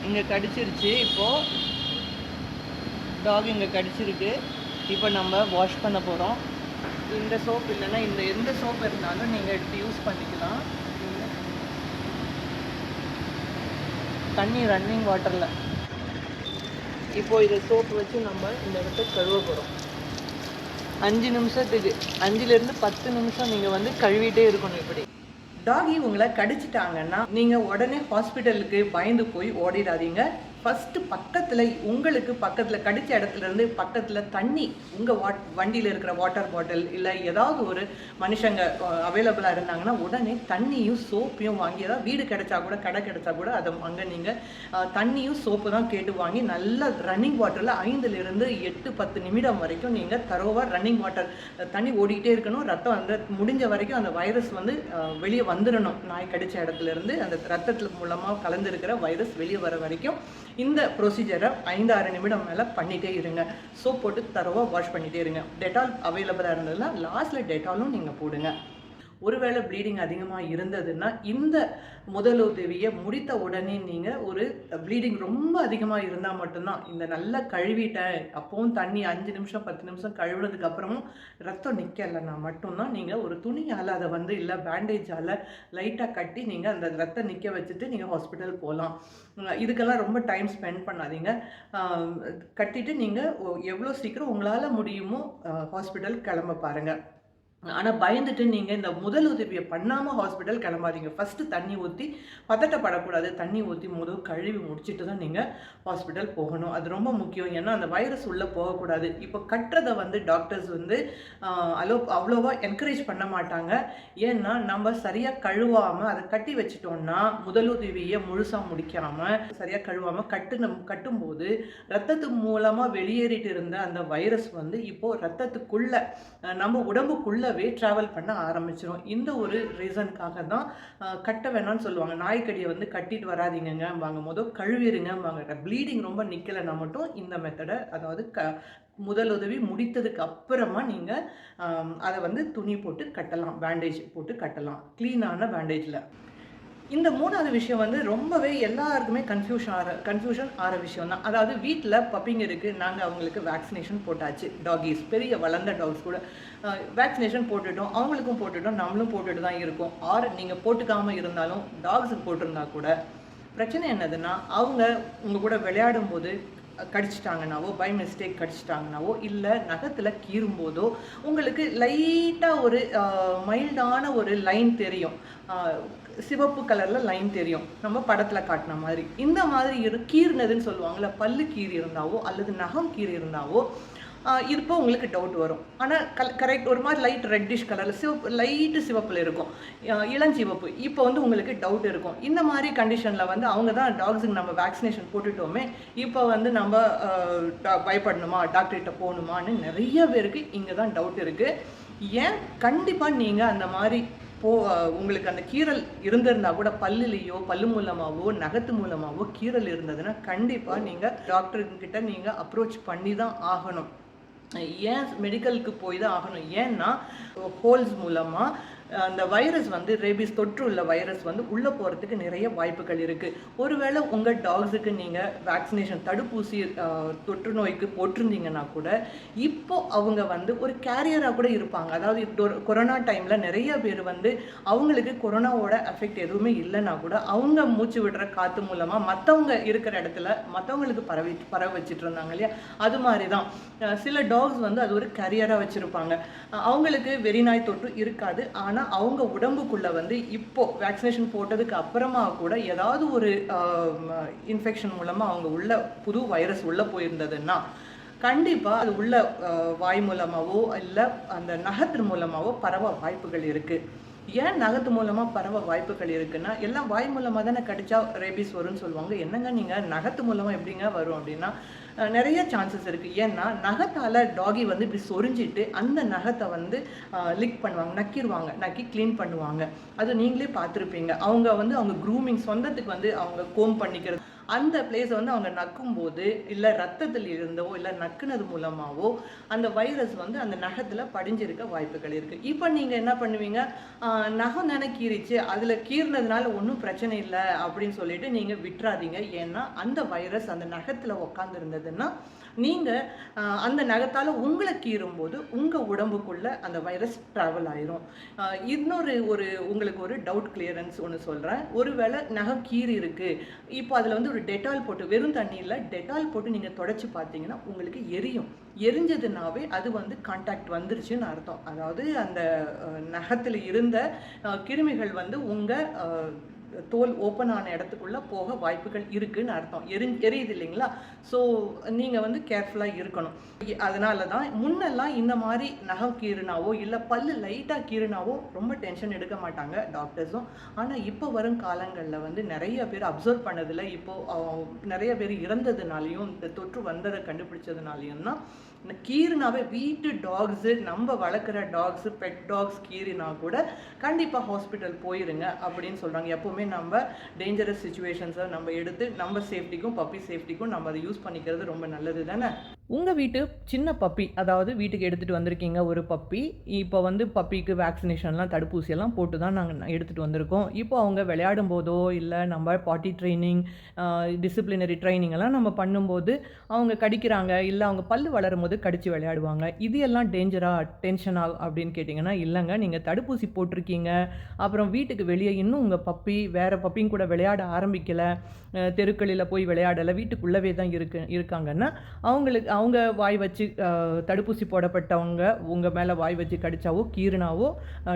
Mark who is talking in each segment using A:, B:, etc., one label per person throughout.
A: இங்கே கடிச்சிருச்சு. இப்போது டாக் இங்கே கடிச்சிருக்கு. இப்போ நம்ம வாஷ் பண்ண போகிறோம். இந்த சோப் இல்லைன்னா எந்த சோப் இருந்தாலும் நீங்கள் எடுத்து யூஸ் பண்ணிக்கலாம். தண்ணி ரன்னிங் வாட்டரில் இப்போது இதை சோப்பு வச்சு நம்ம இந்த இடத்த கழுவ போகிறோம். 5 நிமிஷத்துக்கு 5லேருந்து 10 நிமிஷம் நீங்கள் கழுவிட்டே இருக்கணும். இப்படி டாகி உங்களை கடிச்சிட்டாங்கன்னா நீங்கள் உடனே ஹாஸ்பிட்டலுக்கு பயந்து போய் ஓடிடாதீங்க. ஃபஸ்ட்டு உங்களுக்கு பக்கத்தில் கடித்த இடத்துலேருந்து பக்கத்தில் தண்ணி, உங்கள் வண்டியில் இருக்கிற வாட்டர் பாட்டில் இல்லை ஏதாவது ஒரு மனுஷங்க அவைலபிளாக இருந்தாங்கன்னா உடனே தண்ணியும் சோப்பையும் வாங்கி, ஏதாவது வீடு கிடைச்சா கூட கடை கிடைச்சா கூட அதை அங்கே நீங்கள் தண்ணியும் சோப்பு தான் கேட்டு வாங்கி நல்ல ரன்னிங் வாட்டரில் 5லேருந்து 8-10 நிமிடம் வரைக்கும் நீங்கள் தரோவாக ரன்னிங் வாட்டர் தண்ணி ஓடிக்கிட்டே இருக்கணும். ரத்தம் முடிஞ்ச வரைக்கும் அந்த வைரஸ் வெளியே வந்துடணும். நாய் கடித்த இடத்துலேருந்து அந்த ரத்தத்தில் மூலமாக கலந்துருக்கிற வைரஸ் வெளியே வர வரைக்கும் இந்த ப்ரொசீஜரை 5-6 நிமிடம் மேலே பண்ணிகிட்டே இருங்க. சோப் போட்டு தரோவாக வாஷ் பண்ணிகிட்டே இருங்க. டெட்டால் அவைலபிளாக இருந்ததுன்னா லாஸ்ட்டில் டெட்டாலும் நீங்கள் போடுங்க. ஒருவேளை ப்ளீடிங் அதிகமாக இருந்ததுன்னா இந்த முதலுதவியை முடித்த உடனே நீங்கள் ஒரு ப்ளீடிங் ரொம்ப அதிகமாக இருந்தால் மட்டும்தான் இந்த நல்லா கழுவிட்டேன் அப்போவும் தண்ணி 5 நிமிஷம் 10 நிமிஷம் கழுவுனதுக்கு அப்புறமும் ரத்தம் நிற்கலைன்னா மட்டும்தான் நீங்கள் ஒரு துணியால் அதை இல்லை பேண்டேஜால் லைட்டாக கட்டி நீங்கள் அந்த ரத்தம் நிற்க வச்சுட்டு நீங்கள் ஹாஸ்பிட்டல் போகலாம். இதுக்கெல்லாம் ரொம்ப டைம் ஸ்பெண்ட் பண்ணாதீங்க. கட்டிட்டு நீங்கள் எவ்வளோ சீக்கிரம் உங்களால் முடியுமோ ஹாஸ்பிட்டல் கிளம்ப பாருங்கள். ஆனால் பயந்துட்டு நீங்கள் இந்த முதலுதவியை பண்ணாமல் ஹாஸ்பிட்டல் கிளம்பாதீங்க. ஃபஸ்ட்டு தண்ணி ஊற்றி பதட்டப்படக்கூடாது. தண்ணி ஊற்றி கழுவி முடிச்சுட்டு தான் நீங்கள் ஹாஸ்பிட்டல் போகணும். அது ரொம்ப முக்கியம். ஏன்னா அந்த வைரஸ் உள்ளே போகக்கூடாது. இப்போ கட்டுறதை டாக்டர்ஸ் அவ்வளோவா என்கரேஜ் பண்ண மாட்டாங்க. ஏன்னா நம்ம சரியாக கழுவாமல் அதை கட்டி வச்சிட்டோம்னா முதலுதவியை முழுசாக முடிக்காமல் சரியாக கழுவாமல் கட்டும்போது ரத்தத்து மூலமாக வெளியேறிட்டு இருந்த அந்த வைரஸ் இப்போது ரத்தத்துக்குள்ளே நம்ம உடம்புக்குள்ளே ட்ராவல் பண்ண ஆரம்பிச்சிடும். இந்த ஒரு ரீசனுக்காக தான் கட்ட வேணாம்னு சொல்லுவாங்க. நாய்க்கடியை கட்டிட்டு வராதிங்க வாங்க, கழுவிடுங்க வாங்க. ப்ளீடிங் ரொம்ப நிற்கலைன்னா மட்டும் இந்த மெத்தடை, அதாவது முதலுதவி முடித்ததுக்கு அப்புறமா நீங்கள் அதை துணி போட்டு கட்டலாம், பேண்டேஜ் போட்டு கட்டலாம், க்ளீனான பேண்டேஜில். இந்த 3வது விஷயம் ரொம்பவே எல்லாருக்குமே கன்ஃபியூஷன் ஆகிற விஷயம் தான். அதாவது வீட்டில் பப்பிங்க இருக்குது, நாங்கள் அவங்களுக்கு வேக்சினேஷன் போட்டாச்சு. டாகிஸ் பெரிய வளர்ந்த டாக்ஸ் கூட வேக்சினேஷன் போட்டுட்டோம், அவங்களுக்கும் போட்டுட்டோம், நம்மளும் போட்டுட்டு தான் இருக்கோம். நீங்கள் போட்டுக்காமல் இருந்தாலும் டாக்ஸுக்கு போட்டிருந்தா கூட பிரச்சனை என்னதுன்னா, அவங்க உங்கள் கூட விளையாடும் போது கடிச்சிட்டாங்கன்னாவோ, பை மிஸ்டேக் கடிச்சிட்டாங்கன்னாவோ, இல்லை நகத்தில் கீறும்போதோ உங்களுக்கு லைட்டாக ஒரு மைல்டான ஒரு லைன் தெரியும், சிவப்பு கலரில் லைன் தெரியும், நம்ம படத்தில் காட்டின மாதிரி. இந்த மாதிரி கீறினதுன்னு சொல்லுவாங்கள்ல, பல்லு கீறி இருந்தாவோ அல்லது நகம் கீறி இருந்தாவோ இப்போ உங்களுக்கு டவுட் வரும். ஆனால் கரெக்ட் ஒரு மாதிரி லைட் ரெட்டிஷ் கலரில் லைட்டு சிவப்பில் இருக்கும், இளஞ்சிவப்பு. இப்போ உங்களுக்கு டவுட் இருக்கும். இந்த மாதிரி கண்டிஷனில் அவங்க தான் டாக்ஸுக்கு நம்ம வேக்சினேஷன் போட்டுட்டோமே, இப்போ நம்ம பயப்படணுமா, டாக்டர்கிட்ட போகணுமான்னு நிறைய பேருக்கு இங்கே தான் டவுட் இருக்குது. ஏன் கண்டிப்பாக நீங்கள் அந்த மாதிரி உங்களுக்கு அந்த கீறல் இருந்திருந்தா கூட பல்லுலேயோ பல்லு மூலமாகவோ நகத்து மூலமாகவோ கீறல் இருந்ததுன்னா கண்டிப்பாக நீங்கள் டாக்டர்கிட்ட நீங்கள் அப்ரோச் பண்ணி தான் ஆகணும். ஏன் மெடிக்கலுக்கு போய் தான் ஆகணும்? ஏன்னா ஹோல்ஸ் மூலமாக அந்த வைரஸ் ரேபிஸ் தொற்று உள்ள வைரஸ் உள்ளே போகிறதுக்கு நிறைய வாய்ப்புகள் இருக்குது. ஒருவேளை உங்கள் டாக்ஸுக்கு நீங்கள் வேக்சினேஷன் தடுப்பூசி தொற்று நோய்க்கு போட்டிருந்தீங்கன்னா கூட இப்போ அவங்க ஒரு கேரியராக கூட இருப்பாங்க. அதாவது கொரோனா டைமில் நிறைய பேர் அவங்களுக்கு கொரோனாவோட எஃபெக்ட் எதுவுமே இல்லைன்னா கூட அவங்க மூச்சு விடுற காற்று மூலமாக மற்றவங்க இருக்கிற இடத்துல மற்றவங்களுக்கு பரவ வச்சுட்டு இருந்தாங்க இல்லையா, அது மாதிரி தான் சில டாக்ஸ் அது ஒரு கேரியராக வச்சுருப்பாங்க. அவங்களுக்கு வெறிநாய் தொற்று இருக்காது, ஆனால் அவங்க உடம்புக்குள்ள இப்போ வேக்சினேஷன் போட்டதுக்கு அப்புறமா கூட ஏதாவது ஒரு இன்ஃபெக்ஷன் மூலமாக அவங்க உள்ள புது வைரஸ் உள்ளே போயிருந்ததுன்னா கண்டிப்பாக அது உள்ள வாய் மூலமாகவோ இல்லை அந்த நகத்து மூலமாகவோ பரவ வாய்ப்புகள் இருக்குது. ஏன் நகத்து மூலமாக பரவ வாய்ப்புகள் இருக்குன்னா, எல்லாம் வாய் மூலமாக தானே கடிச்சா ரேபிஸ் வரும்னு சொல்லுவாங்க. என்னங்க நீங்கள் நகத்து மூலமாக எப்படிங்க வரும் அப்படின்னா நிறைய சான்சஸ் இருக்குது. ஏன்னா நகத்தால் டாகி இப்படி சொரிஞ்சிட்டு அந்த நகத்தை லிக் பண்ணுவாங்க, நக்கிடுவாங்க, நக்கி க்ளீன் பண்ணுவாங்க. அது நீங்களே பார்த்துருப்பீங்க. அவங்க அவங்க க்ரூமிங் சொந்தத்துக்கு அவங்க கோம் பண்ணிக்கிறது அந்த பிளேஸை வந்து அவங்க நக்கும்போது இல்லை ரத்தத்தில் இருந்தோ இல்லை நக்குனது மூலமாகவோ அந்த வைரஸ் வந்து அந்த நகத்தில் படிஞ்சிருக்க வாய்ப்புகள் இருக்குது. இப்போ நீங்கள் என்ன பண்ணுவீங்க, நகம் தானே கீறிச்சு, அதில் கீறினதுனால ஒன்றும் பிரச்சனை இல்லை அப்படின்னு சொல்லிட்டு நீங்கள் விட்டுறாதீங்க. ஏன்னா அந்த வைரஸ் அந்த நகத்தில் உட்காந்துருந்ததுன்னா நீங்கள் அந்த நகத்தால் உங்களை கீறும்போது உங்கள் உடம்புக்குள்ளே அந்த வைரஸ் ட்ராவல் ஆயிரும். இன்னொரு உங்களுக்கு ஒரு டவுட் கிளியரன்ஸ் ஒன்று சொல்கிறேன். ஒருவேளை நகம் கீறி இருக்குது, இப்போ அதில் வந்து ஒரு டெட்டால் போட்டு, வெறும் தண்ணியில் டெட்டால் போட்டு நீங்கள் தொடச்சி பார்த்தீங்கன்னா உங்களுக்கு எரியும். எரிஞ்சதுனாவே அது வந்து கான்டாக்ட் வந்துருச்சுன்னு அர்த்தம். அதாவது அந்த நகத்தில் இருந்த கிருமிகள் வந்து உங்கள் தோல் ஓப்பன் ஆன இடத்துக்குள்ளே போக வாய்ப்புகள் இருக்குதுன்னு அர்த்தம். எரியுது இல்லைங்களா? ஸோ நீங்கள் வந்து கேர்ஃபுல்லாக இருக்கணும். அதனால தான் முன்னெல்லாம் இந்த மாதிரி நகம் கீறினாவோ இல்லை பல்லு லைட்டாக கீறினாவோ ரொம்ப டென்ஷன் எடுக்க மாட்டாங்க டாக்டர்ஸும். ஆனால் இப்போ வரும் காலங்களில் வந்து நிறைய பேர் அப்சர்வ் பண்ணதில் இப்போது நிறைய பேர் இறந்ததுனாலையும் இந்த தொற்று வந்ததை கண்டுபிடிச்சதுனாலையும் தான் கீறினாவே வீட்டு டாக்ஸு, நம்ம வளர்க்குற டாக்ஸு, பெட் டாக்ஸ் கீறினா கூட கண்டிப்பாக ஹாஸ்பிட்டல் போயிருங்க அப்படின்னு சொல்கிறாங்க. எப்போவுமே நம்ம டேஞ்சரஸ் சுச்சுவேஷன்ஸை நம்ம எடுத்து நம்ம சேஃப்டிக்கும் பப்பி சேஃப்டிக்கும் நம்ம அதை யூஸ் பண்ணிக்கிறது ரொம்ப நல்லது தானே. உங்கள் வீட்டு சின்ன பப்பி, அதாவது வீட்டுக்கு எடுத்துகிட்டு வந்திருக்கீங்க ஒரு பப்பி, இப்போ வந்து பப்பிக்கு வேக்சினேஷன்லாம் தடுப்பூசியெல்லாம் போட்டு தான் நாங்கள் எடுத்துகிட்டு வந்திருக்கோம். இப்போ அவங்க விளையாடும் போதோ இல்லை நம்ம பாட்டி ட்ரைனிங், டிசிப்ளினரி ட்ரைனிங் எல்லாம் நம்ம பண்ணும்போது அவங்க கடிக்கிறாங்க, இல்லை அவங்க பல்லு வளரும் போது கடித்து விளையாடுவாங்க. இது எல்லாம் டென்ஷனாக அப்படின்னு கேட்டிங்கன்னா இல்லைங்க. நீங்கள் தடுப்பூசி போட்டிருக்கீங்க, அப்புறம் வீட்டுக்கு வெளியே இன்னும் உங்கள் பப்பி வேறு பப்பியும் கூட விளையாட ஆரம்பிக்கலை, தெருக்களில் போய் விளையாடலை, வீட்டுக்குள்ளவே தான் இருக்காங்கன்னா அவங்க வாய் வச்சு தடுப்பூசி போடப்பட்டவங்க உங்கள் மேலே வாய் வச்சு கடிச்சாவோ கீறினாவோ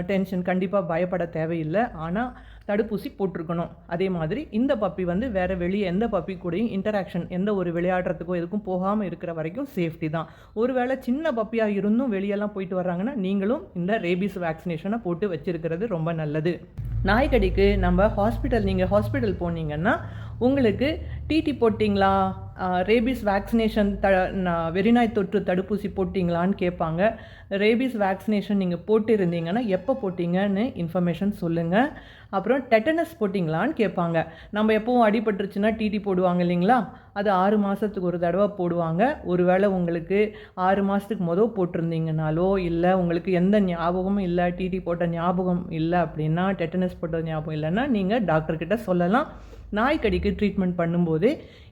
A: டென்ஷன், கண்டிப்பாக பயப்பட தேவையில்லை. ஆனால் தடுப்பூசி போட்டிருக்கணும். அதே மாதிரி இந்த பப்பி வந்து வேறு வெளியே எந்த பப்பி கூடயும் இன்டராக்ஷன், எந்த ஒரு விளையாடுறதுக்கோ எதுக்கும் போகாமல் இருக்கிற வரைக்கும் சேஃப்டி தான். ஒருவேளை சின்ன பப்பியாக இருந்தும் வெளியெல்லாம் போயிட்டு வர்றாங்கன்னா நீங்களும் இந்த ரேபீஸ் வேக்சினேஷனை போட்டு வச்சிருக்கிறது ரொம்ப நல்லது. நாய்க்கடிக்கு நீங்கள் ஹாஸ்பிட்டல் போனீங்கன்னா உங்களுக்கு டிடி போட்டிங்களா, ரேபீஸ் வேக்சினேஷன் வெறிநாய் தொற்று தடுப்பூசி போட்டிங்களான்னு கேட்பாங்க. ரேபீஸ் வேக்சினேஷன் நீங்கள் போட்டிருந்தீங்கன்னா எப்போ போட்டிங்கன்னு இன்ஃபர்மேஷன் சொல்லுங்கள். அப்புறம் டெட்டனஸ் போட்டிங்களான்னு கேட்பாங்க. நம்ம எப்போவும் அடிபட்டுருச்சுன்னா டிடி போடுவாங்க இல்லைங்களா, அது 6 மாதத்துக்கு ஒரு தடவை போடுவாங்க. ஒருவேளை உங்களுக்கு 6 மாதத்துக்கு போட்டிருந்தீங்கனாலோ இல்லை உங்களுக்கு எந்த ஞாபகமும் இல்லை, டிடி போட்ட ஞாபகம் இல்லை அப்படின்னா, டெட்டனஸ் போட்ட ஞாபகம் இல்லைன்னா நீங்கள் டாக்டர்கிட்ட சொல்லலாம். நாய்க்கடிக்கு ட்ரீட்மெண்ட் பண்ணும்போதே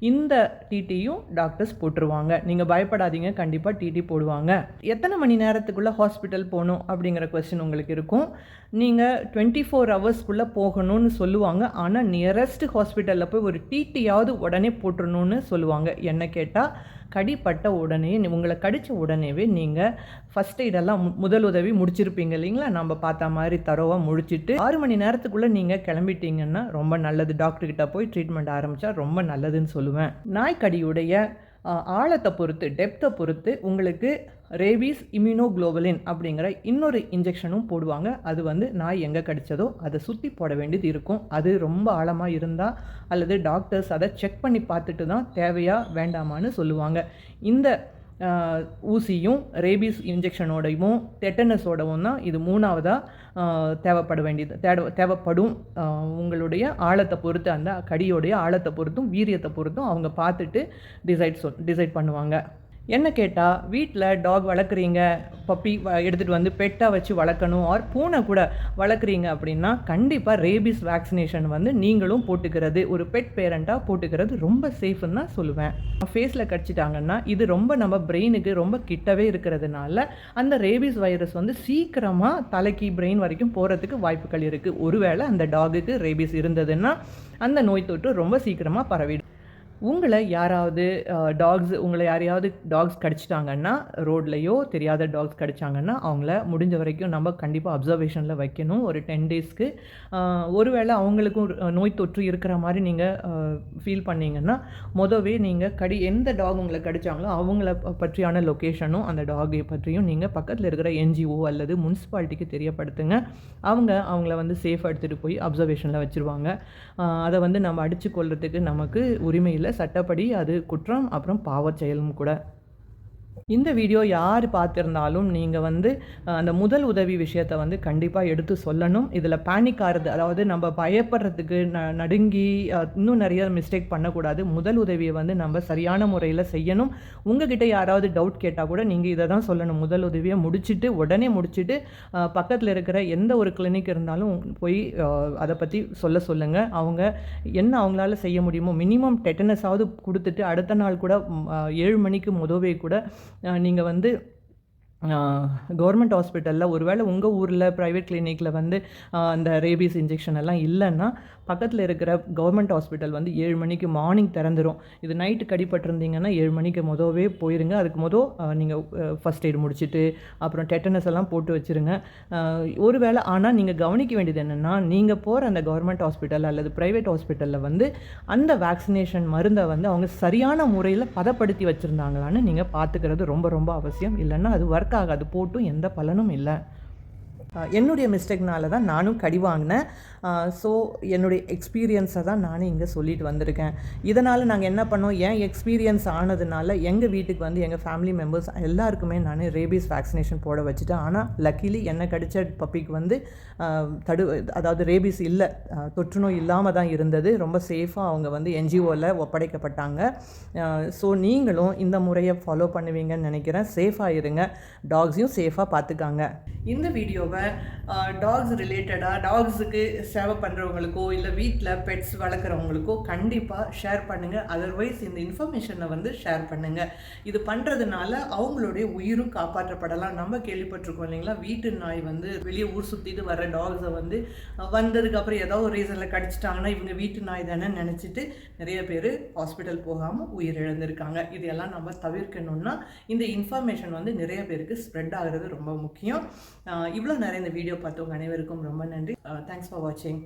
A: இந்த டிடியும் டாக்டர்ஸ் போட்டுருவாங்க. நீங்கள் பயப்படாதீங்க, கண்டிப்பாக டிடி போடுவாங்க. எத்தனை மணி நேரத்துக்குள்ளே ஹாஸ்பிட்டல் போகணும் அப்படிங்கிற கொஸ்டின் உங்களுக்கு இருக்கும். நீங்கள் 24 ஹவர்ஸ்க்குள்ளே போகணும்னு சொல்லுவாங்க. ஆனால் நியரஸ்ட் ஹாஸ்பிட்டலில் போய் ஒரு டிடியாவது உடனே போட்டுடணும்னு சொல்லுவாங்க. என்ன கேட்டால் கடிப்பட்ட உடனே, உங்களை கடித்த உடனேவே நீங்கள் ஃபஸ்ட் எய்டெல்லாம் முதலுதவி முடிச்சிருப்பீங்க இல்லைங்களா, நம்ம பார்த்த மாதிரி தரோவாக முடிச்சுட்டு 6 மணி நேரத்துக்குள்ளே நீங்கள் கிளம்பிட்டீங்கன்னா ரொம்ப நல்லது. டாக்டர்கிட்ட போய் ட்ரீட்மெண்ட் ஆரம்பித்தா ரொம்ப நல்லதுன்னு சொல்லுவேன். நாய்க்கடியுடைய ஆழத்தை பொறுத்து, டெப்த்தை பொறுத்து உங்களுக்கு ரேபீஸ் இம்யூனோகுளோபுலின் அப்படிங்கிற இன்னொரு இன்ஜெக்ஷனும் போடுவாங்க. அது வந்து நாய் எங்கே கடித்ததோ அதை சுற்றி போட வேண்டியது இருக்கும். அது ரொம்ப ஆழமாக இருந்தால் அல்லது டாக்டர்ஸ் அதை செக் பண்ணி பார்த்துட்டு தான் தேவையா வேண்டாமான்னு சொல்லுவாங்க. இந்த ஊசியும் ரேபீஸ் இன்ஜெக்ஷனோடையும் டெட்டனஸோடவும் தான் இது 3ஆவதாக தேவைப்படும். உங்களுடைய ஆழத்தை பொறுத்து, அந்த கடியோடைய ஆழத்தை பொறுத்தும் வீரியத்தை பொறுத்தும் அவங்க பார்த்துட்டு டிசைட் பண்ணுவாங்க. என்ன கேட்டால், வீட்டில் டாக் வளர்க்குறீங்க, பப்பி எடுத்துகிட்டு வந்து பெட்டாக வச்சு வளர்க்கணும், ஆர் பூனை கூட வளர்க்குறீங்க அப்படின்னா கண்டிப்பாக ரேபீஸ் வேக்சினேஷன் வந்து நீங்களும் போட்டுக்கிறது, ஒரு பெட் பேரண்ட்டாக போட்டுக்கிறது ரொம்ப சேஃப்னு தான் சொல்லுவேன். ஃபேஸில் கடிச்சிட்டாங்கன்னா இது ரொம்ப நம்ம பிரெயினுக்கு ரொம்ப கிட்டவே இருக்கிறதுனால அந்த ரேபீஸ் வைரஸ் வந்து சீக்கிரமாக தலைக்கு பிரெயின் வரைக்கும் போகிறதுக்கு வாய்ப்புகள் இருக்குது. ஒருவேளை அந்த டாகுக்கு ரேபீஸ் இருந்ததுன்னா அந்த நோய் தொற்று ரொம்ப சீக்கிரமாக பரவிடும். உங்களை யாரையாவது டாக்ஸ் கடிச்சிட்டாங்கன்னா, ரோட்லேயோ தெரியாத டாக்ஸ் கடிச்சாங்கன்னா அவங்கள முடிஞ்ச வரைக்கும் நம்ம கண்டிப்பாக அப்சர்வேஷனில் வைக்கணும் ஒரு 10 டேஸ்க்கு. ஒருவேளை அவங்களுக்கும் நோய் தொற்று இருக்கிற மாதிரி நீங்கள் ஃபீல் பண்ணிங்கன்னா நீங்கள் எந்த டாக் உங்களை கடிச்சாங்களோ அவங்கள பற்றியான லொக்கேஷனும் அந்த டாகை பற்றியும் நீங்கள் பக்கத்தில் இருக்கிற NGO அல்லது முனிசிபாலிட்டிக்கு தெரியப்படுத்துங்க. அவங்கள வந்து சேஃபாக எடுத்துகிட்டு போய் அப்சர்வேஷனில் வச்சுருவாங்க. அதை வந்து நம்ம அடித்து கொள்றதுக்கு நமக்கு உரிமை இல்லை. சட்டப்படி அது குற்றம், அப்புறம் பாவச் செயலும் கூட. இந்த வீடியோ யார் பார்த்திருந்தாலும் நீங்கள் வந்து அந்த முதல் உதவி விஷயத்தை வந்து கண்டிப்பாக எடுத்து சொல்லணும். இதில் பேனிக் ஆகிறது, அதாவது நம்ம பயப்படுறதுக்கு நடுங்கி இன்னும் நிறைய மிஸ்டேக் பண்ணக்கூடாது. முதல் உதவியை வந்து நம்ம சரியான முறையில் செய்யணும். உங்ககிட்ட யாராவது டவுட் கேட்டால் கூட நீங்கள் இதை தான் சொல்லணும். முதல் உதவியை உடனே முடிச்சுட்டு பக்கத்தில் இருக்கிற எந்த ஒரு கிளினிக் இருந்தாலும் போய் அதை பற்றி சொல்லுங்கள். அவங்க என்ன அவங்களால செய்ய முடியுமோ மினிமம் டெட்டனஸாவது கொடுத்துட்டு அடுத்த நாள் கூட 7 மணிக்கு முதவே கூட நீங்கள் வந்து கவர்மெண்ட் ஹாஸ்பிட்டலில் ஒருவேளை உங்கள் ஊரில் ப்ரைவேட் கிளினிக்கில் வந்து அந்த ரேபீஸ் இன்ஜெக்ஷன் எல்லாம் இல்லைன்னா பக்கத்தில் இருக்கிற கவர்மெண்ட் ஹாஸ்பிட்டல் வந்து 7 மணிக்கு மார்னிங் திறந்துடும். இது நைட்டு கடிப்பட்டிருந்தீங்கன்னா 7 மணிக்கு மொதவே போயிருங்க. அதுக்கு நீங்கள் ஃபஸ்ட் எய்டு முடிச்சுட்டு அப்புறம் டெட்டனஸ் எல்லாம் போட்டு வச்சுருங்க. ஒருவேளை ஆனால் நீங்கள் கவனிக்க வேண்டியது என்னென்னா, நீங்கள் போகிற அந்த கவர்மெண்ட் ஹாஸ்பிட்டல் அல்லது ப்ரைவேட் ஹாஸ்பிட்டலில் வந்து அந்த வேக்சினேஷன் மருந்தை வந்து அவங்க சரியான முறையில் பதப்படுத்தி வச்சுருந்தாங்களான்னு நீங்கள் பார்த்துக்கிறது ரொம்ப ரொம்ப அவசியம். இல்லைன்னா அது ஒர்க் ஆகாது, போட்டும் எந்த பலனும் இல்லை. என்னுடைய மிஸ்டேக்னால தான் நானும் கடி வாங்கினேன். ஸோ என்னுடைய எக்ஸ்பீரியன்ஸை தான் நானும் இங்கே சொல்லிட்டு வந்திருக்கேன். இதனால் நாங்கள் என்ன பண்ணோம், ஏன் எக்ஸ்பீரியன்ஸ் ஆனதுனால எங்கள் வீட்டுக்கு வந்து எங்கள் ஃபேமிலி மெம்பர்ஸ் எல்லாருக்குமே நான் ரேபீஸ் வேக்சினேஷன் போட வச்சுட்டேன். ஆனால் லக்கிலி என்னை கடித்த பப்பிக்கு வந்து அதாவது ரேபீஸ் இல்லை, தொற்று நோய் இல்லாமல் தான் இருந்தது. ரொம்ப சேஃபாக அவங்க வந்து என்ஜிஓவில் ஒப்படைக்கப்பட்டாங்க. ஸோ நீங்களும் இந்த முறையை ஃபாலோ பண்ணுவீங்கன்னு நினைக்கிறேன். சேஃபாக இருங்க, டாக்ஸையும் சேஃபாக பார்த்துக்காங்க. இந்த வீடியோவை டாக்ஸ் ரிலேட்டடாக டாக்ஸுக்கு சேவை பண்ணுறவங்களுக்கோ இல்லை வீட்டில் பெட்ஸ் வளர்க்குறவங்களுக்கோ கண்டிப்பாக ஷேர் பண்ணுங்கள். அதர்வைஸ் இந்த இன்ஃபர்மேஷனை வந்து ஷேர் பண்ணுங்கள். இது பண்ணுறதுனால அவங்களுடைய உயிரும் காப்பாற்றப்படலாம். நம்ம கேள்விப்பட்டிருக்கோம் இல்லைங்களா, வீட்டு நாய் வந்து வெளியே ஊர் சுற்றிட்டு வர டாக்ஸை வந்து வந்ததுக்கப்புறம் ஏதோ ஒரு ரீசனில் கடிச்சிட்டாங்கன்னா இவங்க வீட்டு நாய் தானே நினச்சிட்டு நிறைய பேர் ஹாஸ்பிட்டல் போகாமல் உயிர் இழந்திருக்காங்க. இதையெல்லாம் நம்ம தவிர்க்கணும்னா இந்த இன்ஃபர்மேஷன் வந்து நிறைய பேருக்கு ஸ்ப்ரெட் ஆகிறது ரொம்ப முக்கியம். இவ்வளோ நிறைய இந்த வீடியோ பார்த்தவங்க அனைவருக்கும் ரொம்ப நன்றி. தேங்க்ஸ் ஃபார் வாட்சிங்.